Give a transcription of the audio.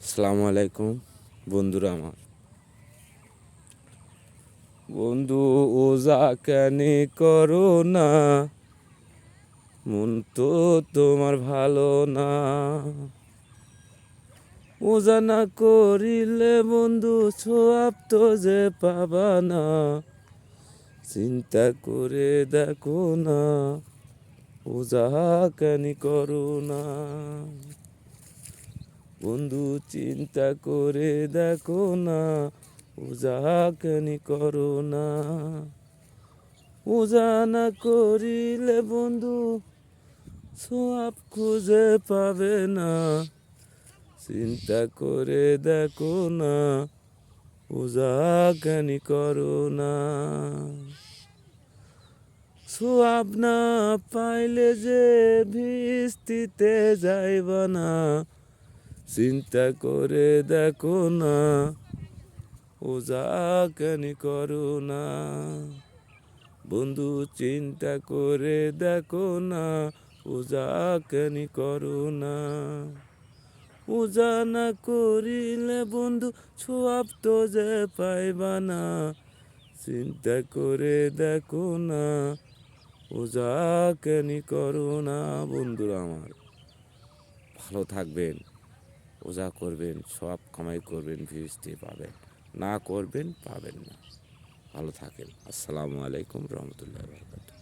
আসসালামু আলাইকুম বন্ধুরা আমার। বন্ধু ওজা কেন করো না, মন তো তোমার ভালো না। ওজা না করিলে বন্ধু সোয়াব তো যে পাবা না। চিন্তা করে দেখো না, ওজা কেন করো না। বন্ধু চিন্তা করে দেখো না, ওজা কেন করো না। ওজা না করিলে বন্ধু সোয়াব খুঁজে পাবে না। চিন্তা করে দেখো না, ওজা কেন করো না। সোয়াব না পাইলে যে ভিস্তিতে যাইবা না। চিন্তা করে দেখো না, ওজা কেন করো না। বন্ধু চিন্তা করে দেখো না, ওজা কেন করো না। ওজা না করিলে বন্ধু সোয়াব তো যে পাইবা না। চিন্তা করে দেখো না, ওজা কেন করো না। বন্ধুরা আমার, ভালো থাকবেন, ওজা করবেন, সব কামাই করবেন, ভিস্তি পাবেন, না করবেন পাবেন না। ভালো থাকেন। আসসালামু আলাইকুম রহমতুল্লাহ বরকাতুহু।